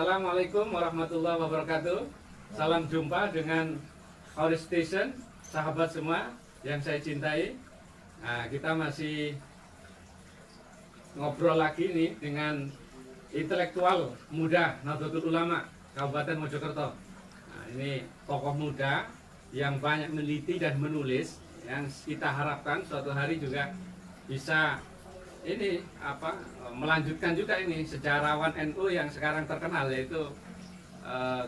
Assalamualaikum warahmatullahi wabarakatuh. Salam jumpa dengan Horis Station, sahabat semua yang saya cintai. Nah, kita masih ngobrol lagi nih dengan intelektual muda Nahdlatul Ulama Kabupaten Mojokerto. Nah, ini tokoh muda yang banyak meneliti dan menulis, yang kita harapkan suatu hari juga bisa ini melanjutkan juga ini sejarawan NU yang sekarang terkenal, yaitu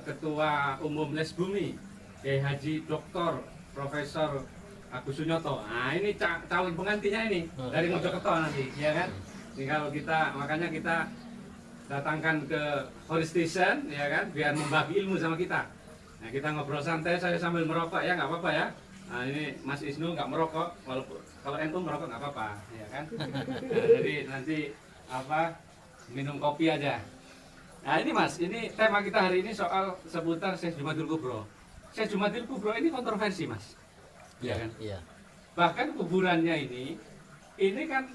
Ketua Umum Les Bumi Kiai Haji Dr. Profesor Agus Sunyoto. Nah, ini calon penggantinya ini dari Mojokerto nanti, ya kan? Tinggal kita, makanya kita datangkan ke Horis Station, ya kan, biar membagi ilmu sama kita. Nah, kita ngobrol santai, saya sambil merokok ya, nggak apa-apa ya. Nah, ini Mas Isnu nggak merokok, walaupun kalau NU merokok nggak apa-apa, ya kan? Nah, jadi nanti minum kopi aja. Nah, ini Mas, ini tema kita hari ini soal seputar Syekh Jumadil Kubro. Syekh Jumadil Kubro ini kontroversi, Mas. Ya kan? Iya. Bahkan kuburannya ini kan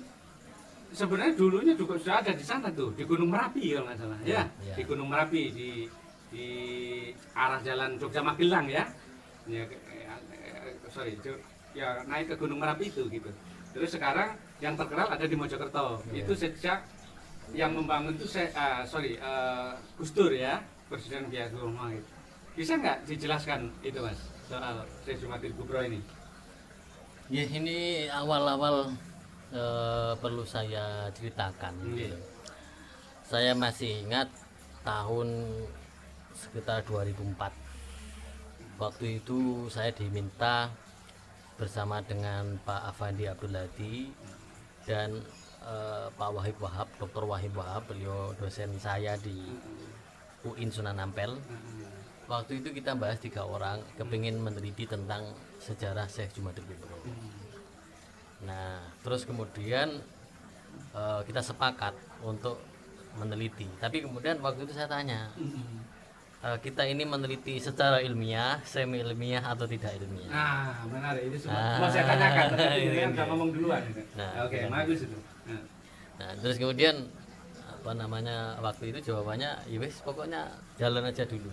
sebenarnya dulunya juga sudah ada di sana tuh, di Gunung Merapi kalau nggak salah, ya. Di Gunung Merapi di arah jalan Jogja Magelang ya. Ya naik ke Gunung Merapi itu gitu. Terus sekarang yang terkenal ada di Mojokerto. Itu sejak yang membangun itu Gus Dur ya, Presiden Kiai Haji Muhammad. Bisa nggak dijelaskan itu Mas soal Syekh Jumadil Kubro ini? Ya, ini awal-awal perlu saya ceritakan. Gitu. Saya masih ingat tahun sekitar 2004. Waktu itu saya diminta bersama dengan Pak Afandi Abdul Hadi dan Pak Wahib Wahab, Dr. Wahib Wahab, beliau dosen saya di UIN Sunan Ampel. Waktu itu kita bahas 3 orang, kepingin meneliti tentang sejarah Syekh Jumadil Kubro. Nah, terus kemudian kita sepakat untuk meneliti. Tapi kemudian waktu itu saya tanya, kita ini meneliti secara ilmiah, semi ilmiah atau tidak ilmiah? Nah, benar, ini semua saya tanyakan, tapi kemudian nggak ngomong duluan. Oke, bagus itu. Nah, terus kemudian waktu itu jawabannya, ya wis pokoknya jalan aja dulu.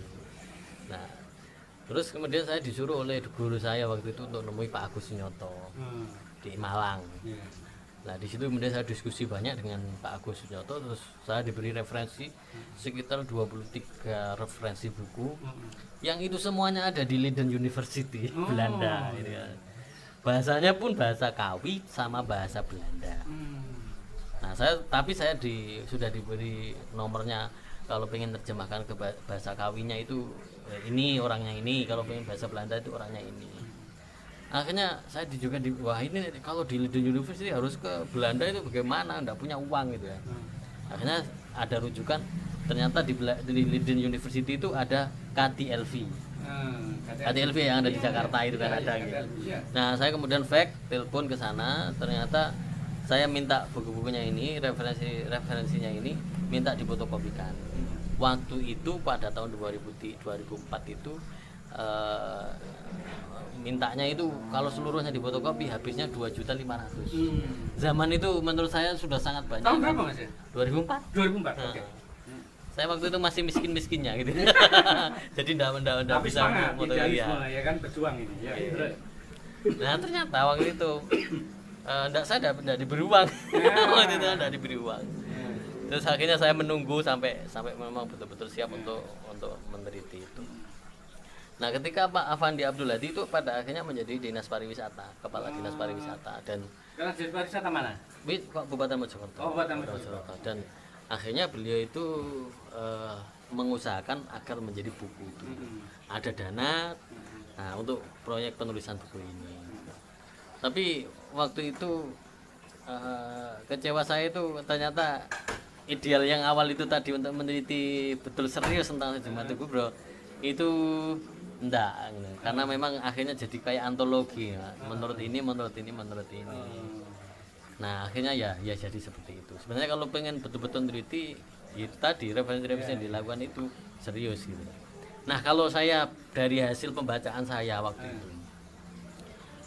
Nah, terus kemudian saya disuruh oleh guru saya waktu itu untuk nemui Pak Agus Sunyoto di Malang. Nah, di situ kemudian saya diskusi banyak dengan Pak Agus Sunyoto, terus saya diberi referensi sekitar 23 referensi buku, yang itu semuanya ada di Leiden University Belanda. Gitu ya. Bahasanya pun bahasa Kawi sama bahasa Belanda. Nah, saya sudah diberi nomornya, kalau pengen terjemahkan ke bahasa Kawinya itu ini orangnya ini, kalau pengen bahasa Belanda itu orangnya ini. Akhirnya saya juga wah ini kalau di Leiden University harus ke Belanda itu bagaimana, enggak punya uang gitu ya. Akhirnya ada rujukan, ternyata di Leiden University itu ada KTLV. KTLV yang ada di Jakarta itu kan ada gitu. Nah, saya kemudian telepon ke sana, ternyata saya minta buku-bukunya ini, referensinya ini minta difotokopikan. Waktu itu pada tahun 2004 itu mintanya itu kalau seluruhnya difotokopi habisnya 2.500.000. Zaman itu menurut saya sudah sangat banyak. Tahun berapa Mas? 2004. 2004. Oke. Saya waktu itu masih miskin-miskinnya gitu. Jadi enggak bisa foto ya kan, berjuang ini. Ya. Nah, ternyata waktu itu saya enggak diberi uang. Waktu itu enggak diberi uang. Terus akhirnya saya menunggu sampai memang betul-betul siap untuk meneliti itu. Nah, ketika Pak Afandi Abdul Hadi itu pada akhirnya menjadi Dinas Pariwisata, Kepala Dinas Pariwisata, dan Dinas Pariwisata mana? Kabupaten Mojokerto. Kabupaten Mojokerto. Dan akhirnya beliau itu mengusahakan agar menjadi buku itu. Ada dana untuk proyek penulisan buku ini. Tapi waktu itu kecewa saya itu ternyata ideal yang awal itu tadi untuk meneliti betul serius tentang Syekh Jumadil Kubro itu enggak, karena memang akhirnya jadi kayak antologi ya. Menurut ini. Nah, akhirnya ya jadi seperti itu. Sebenarnya kalau pengen betul-betul meneliti, itu tadi referensi-referensi yang dilakukan itu serius gitu. Nah, kalau saya dari hasil pembacaan saya waktu itu,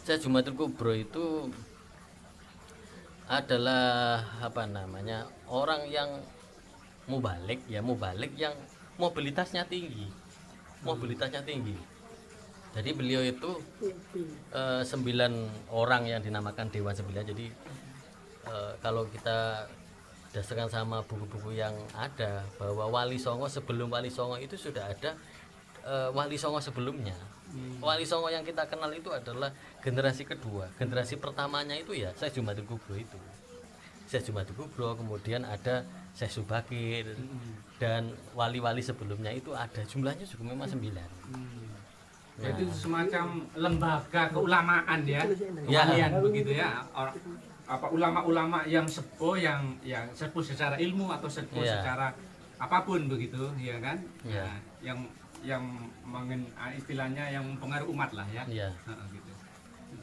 Syekh Jumadil Kubro itu adalah orang yang mubalik yang mobilitasnya tinggi. Jadi beliau itu 9 orang yang dinamakan Dewan 9. Jadi kalau kita berdasarkan sama buku-buku yang ada, bahwa Wali Songo sebelum Wali Songo itu sudah ada Wali Songo sebelumnya. Wali Songo yang kita kenal itu adalah generasi kedua. Generasi pertamanya itu ya Syekh Jumatul Kubro itu. Syekh Jumatul Kubro, kemudian ada Syekh Subakir, dan wali-wali sebelumnya itu ada, jumlahnya juga memang 9. Itu semacam lembaga keulamaan ya, Ya. kalian begitu ya, apa ulama-ulama yang sepuh, yang sepuh secara ilmu atau sepuh Ya. secara apapun begitu, ya kan? Ya. Nah, yang istilahnya yang mempengaruhi umat lah ya. Ya. Gitu.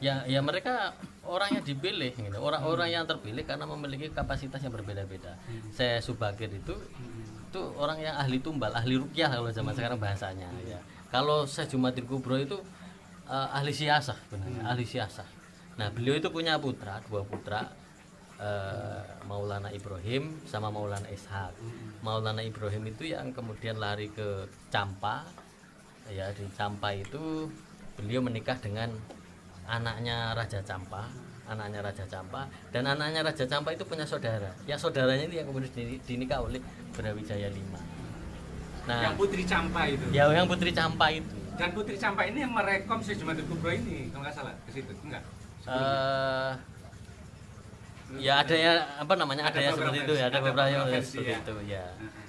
Ya mereka orang yang dipilih gitu. Orang-orang yang terpilih karena memiliki kapasitas yang berbeda-beda. Saya Subakir itu orang yang ahli tumbal, ahli ruqyah kalau zaman sekarang bahasanya ya. Kalau saya Jumatul Kubro itu ahli siasah benar, ahli siasah. Nah, beliau itu punya dua putra, Maulana Ibrahim sama Maulana Ishaq. Maulana Ibrahim itu yang kemudian lari ke Campa. Ya, di Campa itu beliau menikah dengan anaknya Raja Campa, dan anaknya Raja Campa itu punya saudara. Yang saudaranya itu yang kemudian dinikah oleh Brawijaya V. Nah, Yang Putri Campa itu. ya yang Putri Campa itu. Dan Putri Campa ini yang merekom Syekh Jumatul Kubro ini, kalau nggak salah ke situ, enggak? Ya ada ya ada ya beberapa seperti itu ya, ada versi, beberapa beberapa yang versi, seperti ya. itu ya.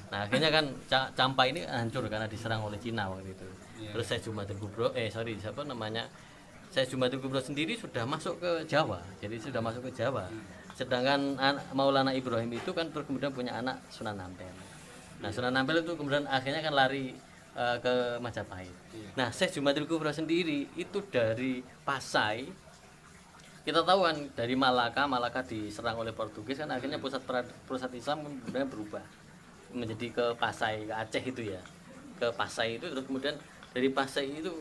Nah, akhirnya kan Campa ini hancur karena diserang oleh Cina waktu itu. Iya. Terus Syekh Jumatul Kubro Syekh Jumatul Kubro sendiri sudah masuk ke Jawa. Jadi sudah masuk ke Jawa. Sedangkan Maulana Ibrahim itu kan kemudian punya anak Sunan Ampel. Nah, Sunan Ampel itu kemudian akhirnya kan lari ke Majapahit. Nah, Syekh Jumatul Kubro sendiri itu dari Pasai. Kita tahu kan dari Malaka diserang oleh Portugis kan, akhirnya pusat Islam kemudian berubah menjadi ke Pasai, ke Aceh itu ya. Ke Pasai itu, terus kemudian dari Pasai itu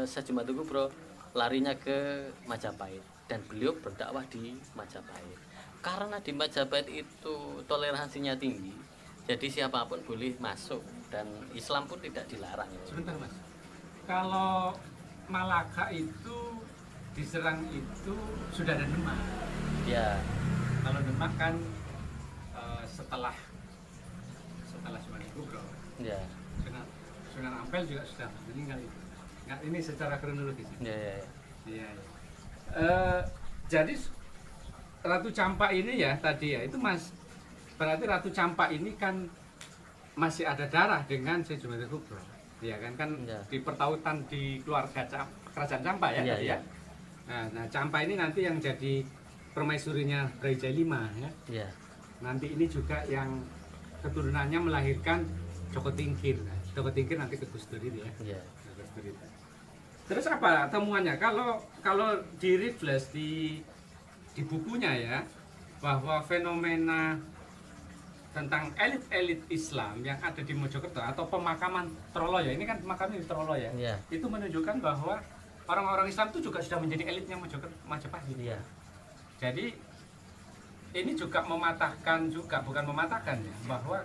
Syekh Jumatul Kubro larinya ke Majapahit, dan beliau berdakwah di Majapahit. Karena di Majapahit itu toleransinya tinggi, jadi siapapun boleh masuk dan Islam pun tidak dilarang. Sebentar Mas, kalau Malaka itu diserang itu sudah ada Demak. Ya, Kalau Demak kan setelah Jumatul Kubro, ya, Sunan Ampel juga sudah meninggal itu. Nah, ini secara kronologis. ya, ya. Iya. Jadi Ratu Campa ini ya tadi ya itu Mas, berarti Ratu Campa ini kan masih ada darah dengan Syekh Jumatul Kubro, ya kan Ya. di pertautan di keluarga Kerajaan Campa ya, Iya, tadi iya. ya. Nah Campa ini nanti yang jadi permaisurinya Brawijaya V ya. Ya, Nanti ini juga yang keturunannya melahirkan Joko Tingkir. Nah, Joko Tingkir nanti ke Gus Dur itu ya. ya. Gus Dur itu. Terus apa temuannya? Kalau di refresh di bukunya ya, bahwa fenomena tentang elit-elit Islam yang ada di Mojokerto atau pemakaman Troloyo, ini kan pemakaman di Troloyo ya, Iya. itu menunjukkan bahwa orang-orang Islam itu juga sudah menjadi elitnya Majapahit. Iya. Jadi ini juga mematahkan juga, bukan mematahkan ya, bahwa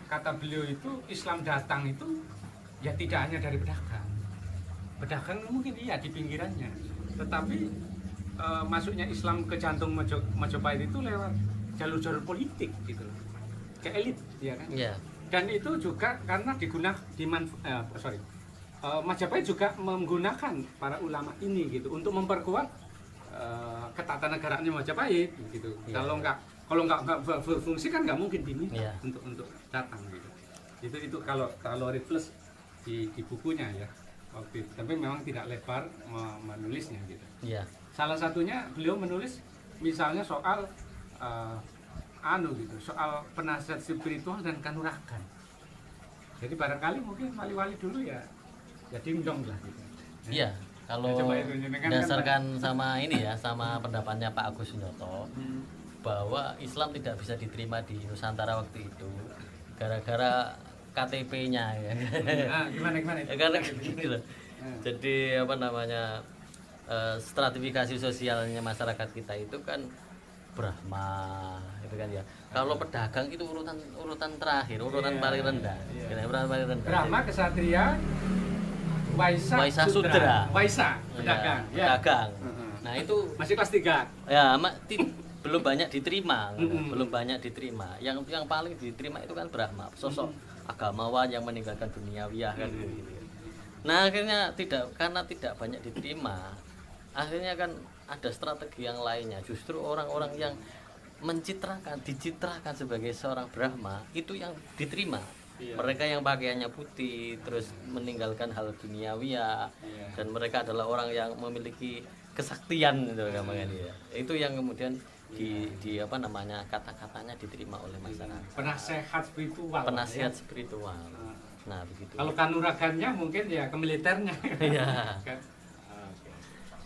kata beliau itu Islam datang itu ya tidak hanya dari pedagang mungkin iya di pinggirannya, tetapi masuknya Islam ke jantung Majapahit itu lewat jalur-jalur politik gitu loh, ke elit ya kan. Iya. Dan itu juga karena Majapahit juga menggunakan para ulama ini gitu untuk memperkuat ketatanagaraan Majapahit gitu. Iya. Kalau nggak berfungsi kan nggak mungkin diminta Iya. untuk datang gitu. Itu kalau refresh di bukunya ya waktu itu. Tapi memang tidak lebar menulisnya gitu. Iya. Salah satunya beliau menulis misalnya soal soal penasihat spiritual dan kanuragan. Jadi barangkali mungkin wali-wali dulu ya dingdong lah gitu. Iya. Kalau Ya, coba itu, jenengan kan berdasarkan sama ini ya, sama pendapatnya Pak Agus Sunyoto, bahwa Islam tidak bisa diterima di Nusantara waktu itu gara-gara KTP-nya ya. Gimana Ya, karena gini loh. Jadi apa namanya, stratifikasi sosialnya masyarakat kita itu kan Brahma itu kan ya. Kalau pedagang itu urutan terakhir, urutan paling rendah. Urutan paling rendah. Brahma, Kesatria, Waisa, Sudra. Waisa, pedagang. Ya, pedagang. Nah, itu masih kelas 3. Ya, belum banyak diterima, belum banyak diterima. Yang paling diterima itu kan Brahma, sosok agamawan yang meninggalkan duniawiah kan gitu. Nah, akhirnya karena tidak banyak diterima, akhirnya kan ada strategi yang lainnya. Justru orang-orang yang dicitrakan sebagai seorang Brahma itu yang diterima. Mereka yang pakaiannya putih, terus meninggalkan hal duniawiah, dan mereka adalah orang yang memiliki kesaktian gitu kan ya. Itu yang kemudian di apa namanya, kata-katanya diterima oleh masyarakat. Penasehat spiritual. Penasihat spiritual. Nah, begitu. Kalau kanuragannya mungkin ya ke militernya. Iya.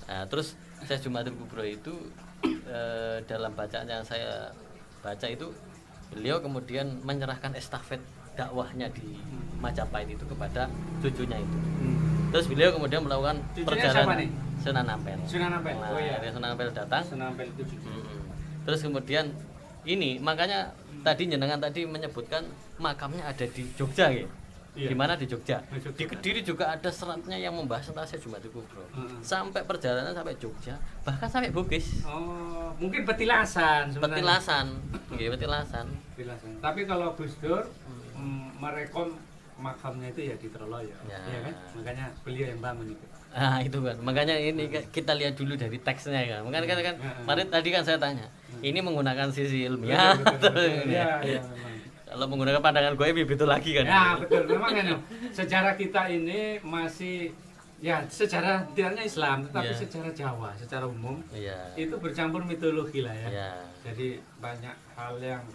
Nah, terus Syekh Jumatul Kubro itu dalam bacaan yang saya baca itu, beliau kemudian menyerahkan estafet dakwahnya di Majapahit itu kepada cucunya itu. Terus beliau kemudian melakukan perjalanan Sunan Ampel. Sunan Ampel. Nah, Oh iya. Sunan Ampel datang. Sunan Ampel itu cucu. Terus kemudian ini makanya tadi jenengan tadi menyebutkan makamnya ada di Jogja ya. Iya. Di mana di Jogja? Jogja. Di Kediri juga ada seratnya yang membahas tentang Syekh Jumatul Kubro. Sampai perjalanan sampai Jogja, bahkan sampai Bugis. Oh, mungkin petilasan sebenarnya. Petilasan. Nggih, petilasan. Petilasan. Tapi kalau Gus Dur merekom makamnya itu ya di Troloyo. Ya. Iya kan? Makanya beliau yang bangun itu. Ah, itu kan. Makanya ini kita lihat dulu dari teksnya kan. Makanya kan kemarin tadi kan saya tanya. Ini menggunakan sisi ilmiah. Iya, iya memang. Kalau menggunakan pandangan gue begitu lagi kan. Ya, betul. Memang kan sejarah kita ini masih ya sejarah tidaknya Islam, tetapi sejarah Jawa, secara umum itu bercampur mitologi lah ya. Jadi banyak hal yang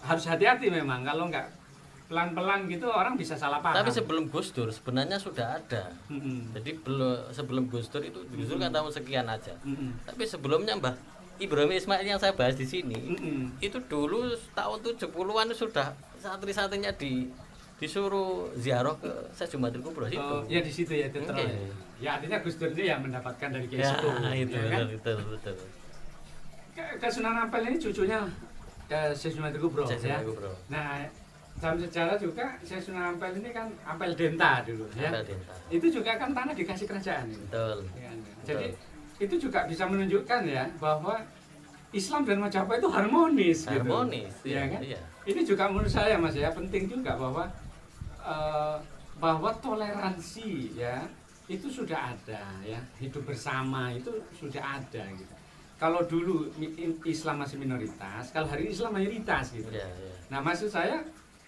harus hati-hati memang. Kalau nggak pelan-pelan gitu orang bisa salah paham. Tapi sebelum Gus Dur sebenarnya sudah ada. Jadi sebelum Gus Dur itu Gus Dur kan tahun sekian aja. Tapi sebelumnya Mbah Ibrahim Ismail yang saya bahas di sini itu dulu tahun 70-an sudah santri-santrinya disuruh ziarah ke Syekh Jumatul Kubro situ. Oh, ya di situ ya itu ya artinya Gus Dur ini yang mendapatkan dari Kiai Sepuh. Itu ya kan? betul. Ke Sunan Ampel ini cucunya Syekh Jumatul Kubro ya. Nah, dalam sejarah juga Syekh Sunan Ampel ini kan Ampel Denta dulu ya. Itu juga kan tanah dikasih kerajaan ini. Betul. Ya, jadi itu juga bisa menunjukkan ya bahwa Islam dan Majapahit itu harmonis gitu. Ya kan? Iya. Ini juga menurut saya Mas ya penting juga bahwa toleransi ya itu sudah ada ya, hidup bersama itu sudah ada gitu. Kalau dulu Islam masih minoritas, kalau hari ini Islam mayoritas gitu. Nah, maksud saya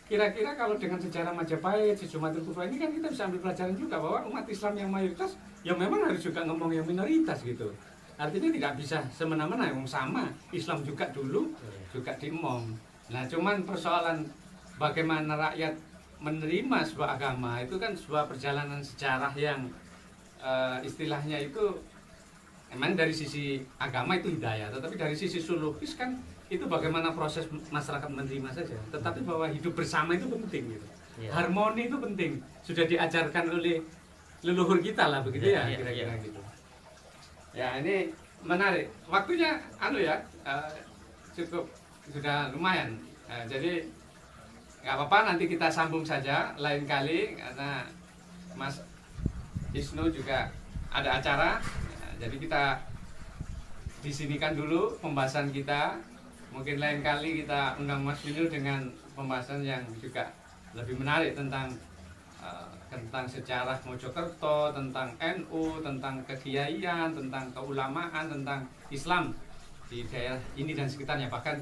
kira-kira kalau dengan sejarah Majapahit, Syekh Jumatul Kubro ini kan kita bisa ambil pelajaran juga bahwa umat Islam yang mayoritas ya memang harus juga ngomong yang minoritas gitu. Artinya tidak bisa semena-mena yang sama. Islam juga dulu juga diemong. Nah, cuman persoalan bagaimana rakyat menerima sebuah agama itu kan sebuah perjalanan sejarah yang istilahnya itu emang dari sisi agama itu hidayah, tetapi dari sisi sulukis kan itu bagaimana proses masyarakat menerima saja. Tetapi bahwa hidup bersama itu penting gitu. Harmoni itu penting. Sudah diajarkan oleh leluhur kita lah begitu ya kira-kira gitu. Ya, ini menarik. Waktunya cukup sudah lumayan. Jadi nggak apa-apa, nanti kita sambung saja lain kali karena Mas Isnu juga ada acara. Jadi kita disinikan dulu pembahasan kita. Mungkin lain kali kita undang Mas Isnu dengan pembahasan yang juga lebih menarik tentang sejarah Mojokerto, tentang NU, tentang kekiaian, tentang keulamaan, tentang Islam di daerah ini dan sekitarnya, bahkan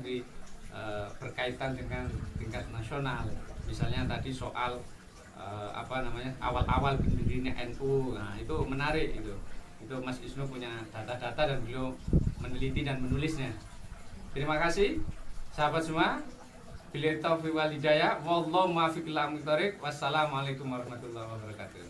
berkaitan dengan tingkat nasional. Misalnya tadi soal awal-awal berdirinya NU, nah itu menarik itu Mas Isnu punya data-data dan beliau meneliti dan menulisnya. Terima kasih sahabat semua. Billahi taufiq wal hidayah. Wallahu muwaffiq ila aqwamit thoriq. Wassalamualaikum warahmatullahi wabarakatuh.